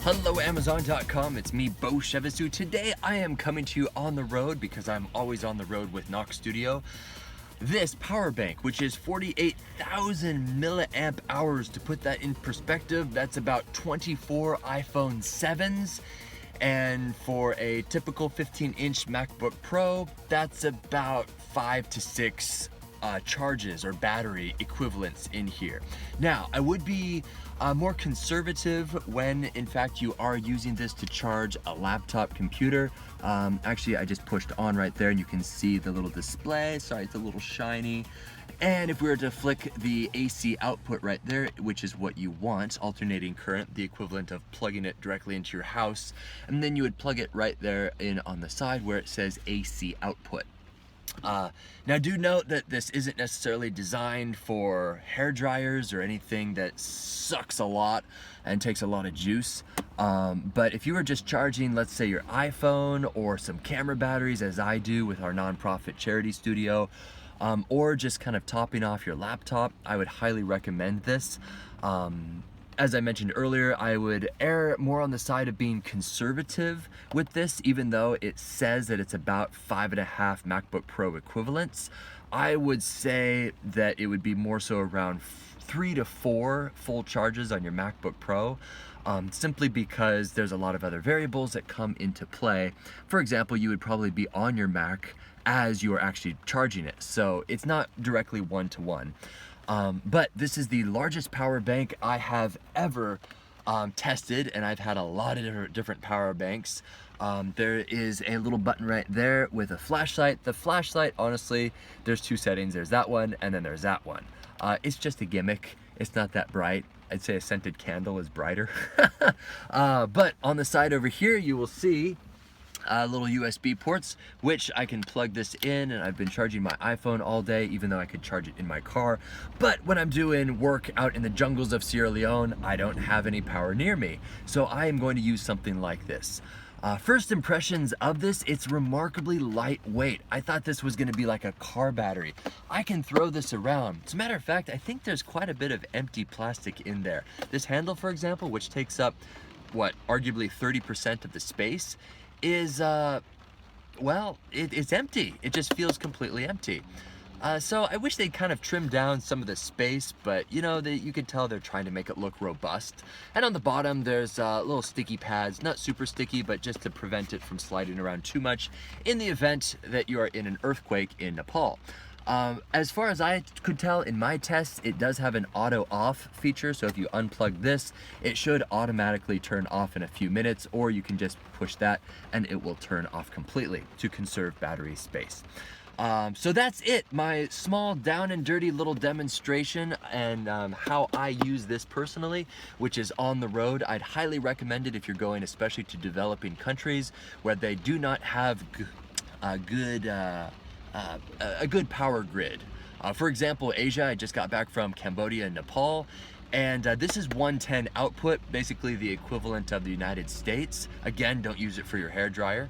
Hello Amazon.com, it's me, Beau. Today I am coming to you on the road because I'm always on the road with Knox Studio. This power bank, which is 48,000 milliamp hours. To put that in perspective, that's about 24 iPhone 7s. And for a typical 15-inch MacBook Pro, that's about 5 to 6 charges or battery equivalents in here. Now, I would be more conservative when in fact you are using this to charge a laptop computer. Actually, I just pushed on right there and you can see the little display. Sorry, it's a little shiny. And if we were to flick the AC output right there, which is what you want, alternating current, the equivalent of plugging it directly into your house, and then you would plug it right there in on the side where it says AC output. Now do note that this isn't necessarily designed for hair dryers or anything that sucks a lot and takes a lot of juice. But if you were just charging, let's say your iPhone or some camera batteries, as I do with our nonprofit charity studio, or just kind of topping off your laptop, I would highly recommend this. As I mentioned earlier, I would err more on the side of being conservative with this, even though it says that it's about 5.5 MacBook Pro equivalents. I would say that it would be more so around 3 to 4 full charges on your MacBook Pro, simply because there's a lot of other variables that come into play. For example, you would probably be on your Mac as you are actually charging it, so it's not directly one-to-one. But this is the largest power bank I have ever tested, and I've had a lot of different power banks. There is a little button right there with a flashlight. The flashlight, honestly, there's 2 settings. There's that one, and then there's that one. It's just a gimmick. It's not that bright. I'd say a scented candle is brighter. But on the side over here, you will see little USB ports, which I can plug this in, and I've been charging my iPhone all day, even though I could charge it in my car. But when I'm doing work out in the jungles of Sierra Leone, I don't have any power near me, so I am going to use something like this. First impressions of this, it's remarkably lightweight. I thought this was going to be like a car battery. I can throw this around. As a matter of fact, I think there's quite a bit of empty plastic in there. This handle, for example, which takes up, what, arguably 30% of the space, is, well, it's empty. It just feels completely empty. So I wish they'd kind of trimmed down some of the space, but you know, you can tell they're trying to make it look robust. And on the bottom, there's little sticky pads, not super sticky, but just to prevent it from sliding around too much in the event that you are in an earthquake in Nepal. As far as I could tell in my tests, it does have an auto off feature, so if you unplug this, it should automatically turn off in a few minutes, or you can just push that and it will turn off completely to conserve battery space. So that's it, my small down and dirty little demonstration and how I use this personally, which is on the road. I'd highly recommend it if you're going especially to developing countries where they do not have a good power grid. For example, Asia, I just got back from Cambodia and Nepal, and this is 110 output, basically the equivalent of the United States. Again, don't use it for your hair dryer.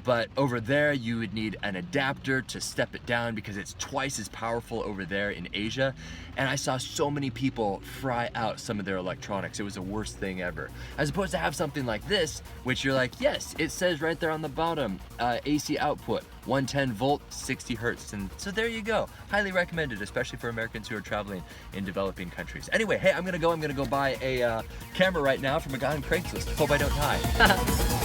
But over there you would need an adapter to step it down because it's twice as powerful over there in Asia. And I saw so many people fry out some of their electronics. It was the worst thing ever. As opposed to have something like this, which you're like, yes, it says right there on the bottom, AC output, 110 volt, 60 hertz. And so there you go. Highly recommended, especially for Americans who are traveling in developing countries. Anyway, hey, I'm gonna go buy a camera right now from a guy on Craigslist. Hope I don't die.